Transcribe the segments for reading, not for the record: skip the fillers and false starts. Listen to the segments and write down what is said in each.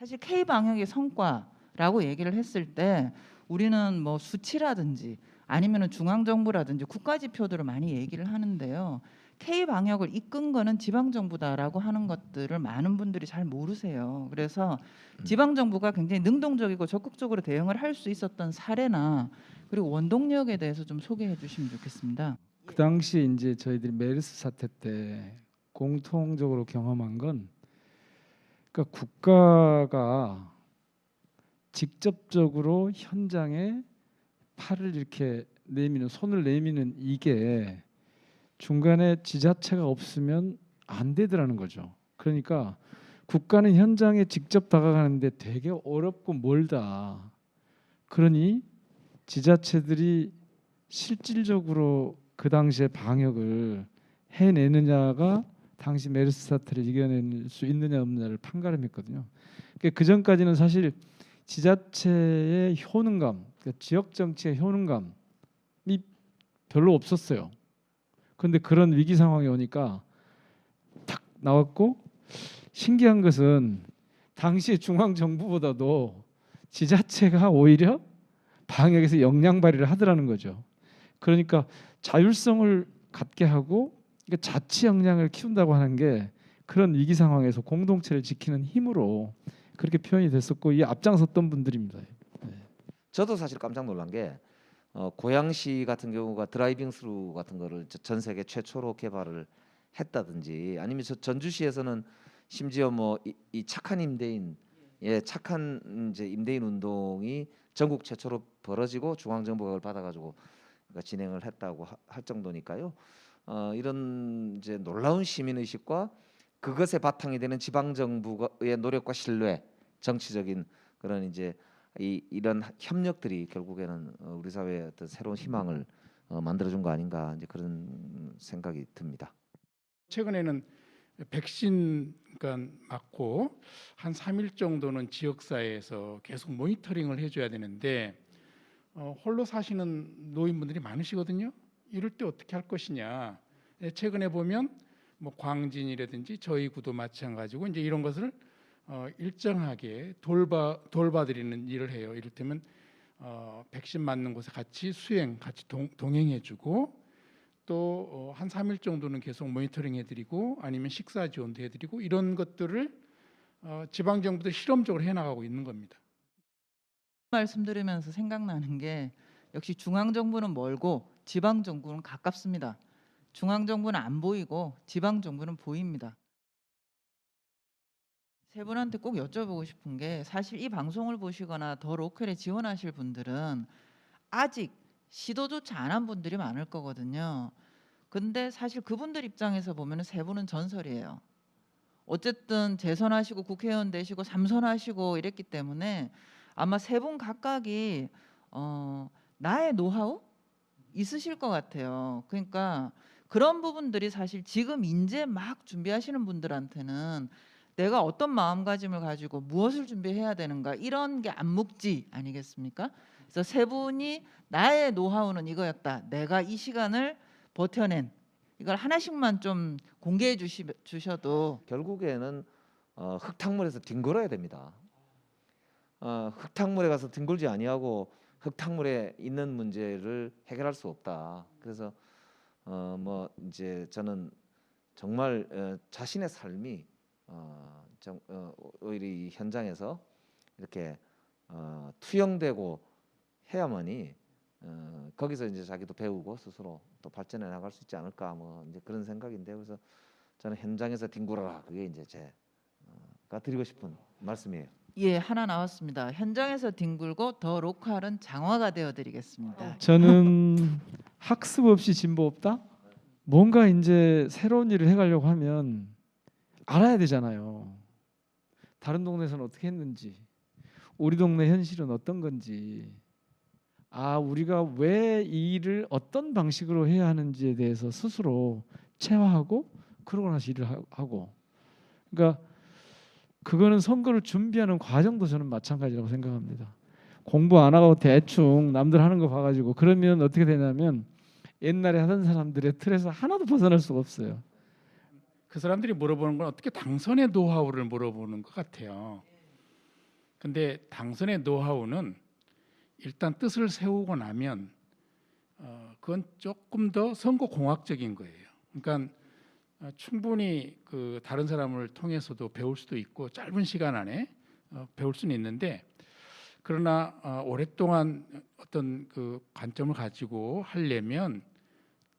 사실 K 방역의 성과라고 얘기를 했을 때 우리는 뭐 수치라든지 아니면은 중앙 정부라든지 국가 지표들을 많이 얘기를 하는데요. K 방역을 이끈 거는 지방 정부다라고 하는 것들을 많은 분들이 잘 모르세요. 그래서 지방 정부가 굉장히 능동적이고 적극적으로 대응을 할 수 있었던 사례나 그리고 원동력에 대해서 좀 소개해 주시면 좋겠습니다. 그 당시 이제 저희들이 메르스 사태 때 공통적으로 경험한 건, 그러니까 국가가 직접적으로 현장에 팔을 이렇게 내미는, 손을 내미는, 이게 중간에 지자체가 없으면 안 되더라는 거죠. 그러니까 국가는 현장에 직접 다가가는데 되게 어렵고 멀다. 그러니 지자체들이 실질적으로 그 당시에 방역을 해내느냐가 당시 메르스 사태를 이겨낼 수 있느냐 없느냐를 판가름했거든요. 그 전까지는 사실 지자체의 효능감, 그러니까 지역 정치의 효능감이 별로 없었어요. 그런데 그런 위기 상황이 오니까 탁 나왔고, 신기한 것은 당시 중앙 정부보다도 지자체가 오히려 방역에서 역량 발휘를 하더라는 거죠. 그러니까 자율성을 갖게 하고, 그러니까 자치 역량을 키운다고 하는 게 그런 위기 상황에서 공동체를 지키는 힘으로 그렇게 표현이 됐었고, 이 앞장섰던 분들입니다. 네. 저도 사실 깜짝 놀란 게 고양시 같은 경우가 드라이빙 스루 같은 거를 전 세계 최초로 개발을 했다든지, 아니면 전주시에서는 심지어 뭐 이 착한 임대인, 착한 이제 임대인 운동이 전국 최초로 벌어지고 중앙 정부가 그걸 받아가지고 그러니까 진행을 했다고 할 정도니까요. 이런 이제 놀라운 시민 의식과 그것에 바탕이 되는 지방 정부의 노력과 신뢰, 정치적인 그런 이제 이런 협력들이 결국에는 우리 사회의 어떤 새로운 희망을 만들어준 거 아닌가, 이제 그런 생각이 듭니다. 최근에는 백신 그러니까 맞고 한 3일 정도는 지역사회에서 계속 모니터링을 해줘야 되는데 홀로 사시는 노인분들이 많으시거든요. 이럴 때 어떻게 할 것이냐. 최근에 보면 뭐 광진이라든지 저희 구도 마찬가지고 이제 이런 것을 일정하게 돌봐드리는 일을 해요. 이를테면 백신 맞는 곳에 같이 같이 동행해주고, 또 한 3일 정도는 계속 모니터링 해드리고, 아니면 식사 지원도 해드리고, 이런 것들을 지방 정부들 실험적으로 해나가고 있는 겁니다. 말씀드리면서 생각나는 게 역시 중앙 정부는 멀고 지방 정부는 가깝습니다. 중앙 정부는 안 보이고 지방 정부는 보입니다. 세 분한테 꼭 여쭤보고 싶은 게, 사실 이 방송을 보시거나 더 로컬에 지원하실 분들은 아직 시도조차 안 한 분들이 많을 거거든요. 근데 사실 그분들 입장에서 보면 세 분은 전설이에요. 어쨌든 재선하시고 국회의원 되시고 삼선하시고 이랬기 때문에 아마 세 분 각각이 나의 노하우 있으실 것 같아요. 그러니까 그런 부분들이 사실 지금 이제 막 준비하시는 분들한테는 내가 어떤 마음가짐을 가지고 무엇을 준비해야 되는가, 이런 게 암묵지 아니겠습니까? 그래서 세 분이 나의 노하우는 이거였다, 내가 이 시간을 버텨낸, 이걸 하나씩만 좀 공개해 주셔도. 결국에는 흙탕물에서 뒹굴어야 됩니다. 흙탕물에 가서 뒹굴지 아니하고 흙탕물에 있는 문제를 해결할 수 없다. 그래서 뭐 이제 저는 정말 자신의 삶이 오히려 이 현장에서 이렇게 투영되고 해야만이 거기서 이제 자기도 배우고 스스로 또 발전해 나갈 수 있지 않을까, 뭐 이제 그런 생각인데, 그래서 저는 현장에서 뒹굴어라, 그게 이제 제가 드리고 싶은 말씀이에요. 예, 하나 나왔습니다. 현장에서 뒹굴고 더 로컬은 장화가 되어 드리겠습니다. 저는 학습 없이 진보 없다. 뭔가 이제 새로운 일을 해가려고 하면 알아야 되잖아요. 다른 동네에서는 어떻게 했는지, 우리 동네 현실은 어떤 건지, 우리가 왜 이 일을 어떤 방식으로 해야 하는지에 대해서 스스로 체화하고, 그러고 나서 일을 하고. 그러니까 그거는 선거를 준비하는 과정도 저는 마찬가지라고 생각합니다. 공부 안 하고 대충 남들 하는 거 봐가지고 그러면 어떻게 되냐면 옛날에 하던 사람들의 틀에서 하나도 벗어날 수가 없어요. 그 사람들이 물어보는 건 어떻게 당선의 노하우를 물어보는 것 같아요. 근데 당선의 노하우는 일단 뜻을 세우고 나면 그건 조금 더 선거 공학적인 거예요. 그러니까 충분히 그 다른 사람을 통해서도 배울 수도 있고 짧은 시간 안에 배울 수는 있는데, 그러나 오랫동안 어떤 그 관점을 가지고 하려면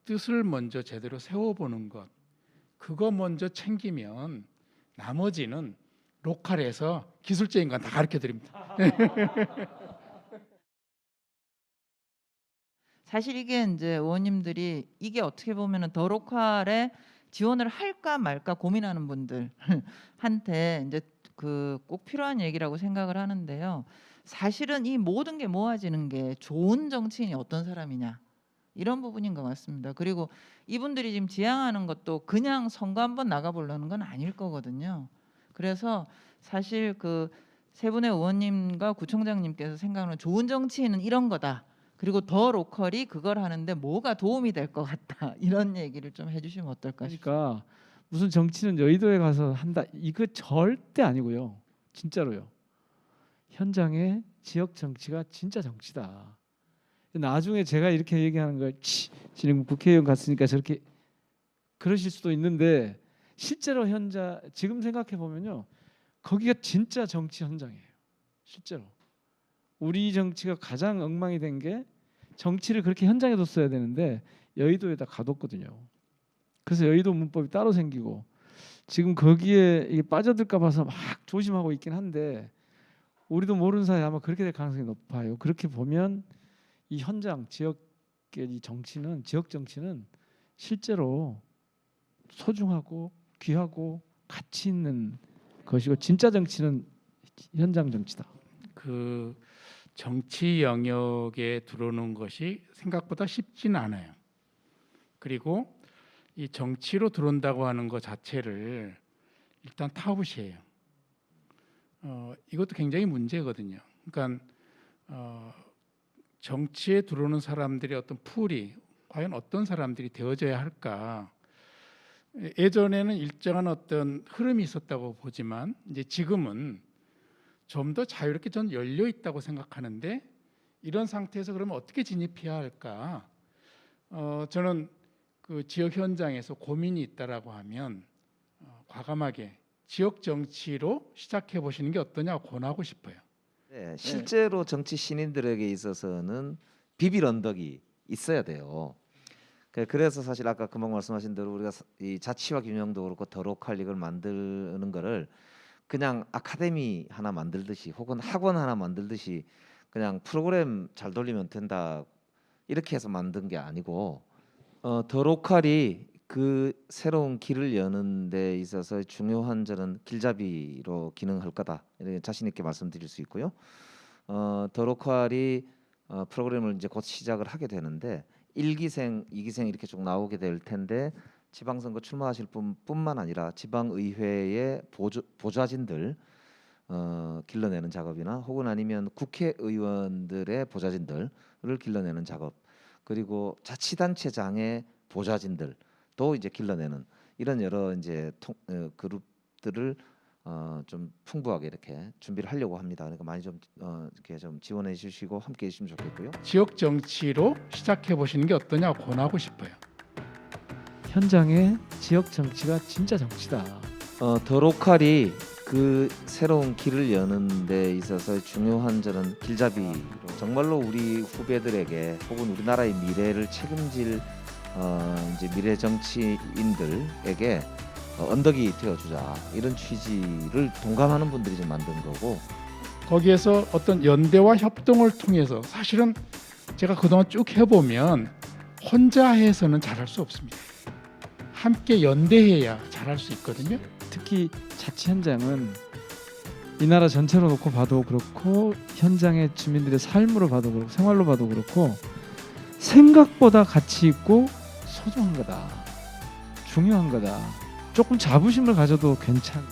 뜻을 먼저 제대로 세워보는 것, 그거 먼저 챙기면 나머지는 로컬에서 기술적인 건 다 가르쳐 드립니다. 사실 이게 이제 의원님들이 이게 어떻게 보면은 더 로컬에 지원을 할까 말까 고민하는 분들한테 이제 그 꼭 필요한 얘기라고 생각을 하는데요. 사실은 이 모든 게 모아지는 게 좋은 정치인이 어떤 사람이냐 이런 부분인 것 같습니다. 그리고 이분들이 지금 지향하는 것도 그냥 선거 한번 나가보려는 건 아닐 거거든요. 그래서 사실 그 세 분의 의원님과 구청장님께서 생각하는 좋은 정치인은 이런 거다. 그리고 더 로컬이 그걸 하는데 뭐가 도움이 될 것 같다. 이런 얘기를 좀 해주시면 어떨까 싶습니다. 그러니까 무슨 정치는 여의도에 가서 한다 이거 절대 아니고요. 진짜로요. 현장의 지역 정치가 진짜 정치다. 나중에 제가 이렇게 얘기하는 걸 지금 국회의원 갔으니까 저렇게 그러실 수도 있는데 실제로 현장 지금 생각해 보면요. 거기가 진짜 정치 현장이에요. 실제로. 우리 정치가 가장 엉망이 된 게 정치를 그렇게 현장에 뒀어야 되는데 여의도에다 가뒀거든요. 그래서 여의도 문법이 따로 생기고 지금 거기에 이게 빠져들까 봐서 막 조심하고 있긴 한데 우리도 모르는 사이에 아마 그렇게 될 가능성이 높아요. 그렇게 보면 이 현장 지역의 이 정치는 지역 정치는 실제로 소중하고 귀하고 가치 있는 것이고 진짜 정치는 현장 정치다. 그 정치 영역에 들어오는 것이 생각보다 쉽진 않아요. 그리고 이 정치로 들어온다고 하는 것 자체를 일단 타부시해요. 이것도 굉장히 문제거든요. 그러니까 정치에 들어오는 사람들의 어떤 풀이 과연 어떤 사람들이 되어져야 할까? 예전에는 일정한 어떤 흐름이 있었다고 보지만 이제 지금은 좀 더 자유롭게 전 열려 있다고 생각하는데, 이런 상태에서 그러면 어떻게 진입해야 할까? 저는 그 지역 현장에서 고민이 있다라고 하면 과감하게 지역 정치로 시작해 보시는 게 어떠냐고 권하고 싶어요. 네, 실제로 정치 신인들에게 있어서는 비빌 언덕이 있어야 돼요. 그래서 사실 아까 금방 말씀하신 대로 우리가 이 자치와 균형도 그렇고 더 로컬 이걸 만드는 거를 그냥 아카데미 하나 만들듯이 혹은 학원 하나 만들듯이 그냥 프로그램 잘 돌리면 된다 이렇게 해서 만든 게 아니고 더 로컬이 그 새로운 길을 여는 데 있어서 중요한 저는 길잡이로 기능할 거다 이렇게 자신 있게 말씀드릴 수 있고요. 더 로컬이 프로그램을 이제 곧 시작을 하게 되는데 1기생, 2기생 이렇게 쭉 나오게 될 텐데 지방선거 출마하실 뿐만 아니라 지방의회의 보좌진들 길러내는 작업이나 혹은 아니면 국회의원들의 보좌진들을 길러내는 작업, 그리고 자치단체장의 보좌진들도 이제 길러내는 이런 여러 이제 그룹들을 좀 풍부하게 이렇게 준비를 하려고 합니다. 그러니까 많이 좀 이렇게 좀 지원해 주시고 함께 해주시면 좋겠고요. 지역 정치로 시작해 보시는 게 어떠냐고 권하고 싶어요. 현장의 지역 정치가 진짜 정치다. 더 로컬이 그 새로운 길을 여는 데 있어서 중요한 저는 길잡이로 정말로 우리 후배들에게 혹은 우리나라의 미래를 책임질 이제 미래 정치인들에게 언덕이 되어주자 이런 취지를 동감하는 분들이 좀 만든 거고, 거기에서 어떤 연대와 협동을 통해서 사실은 제가 그동안 쭉 해보면 혼자 해서는 잘할 수 없습니다. 함께 연대해야 잘할 수 있거든요. 특히 자치 현장은 이 나라 전체로 놓고 봐도 그렇고 현장의 주민들의 삶으로 봐도 그렇고 생활로 봐도 그렇고 생각보다 가치 있고 소중한 거다. 중요한 거다. 조금 자부심을 가져도 괜찮.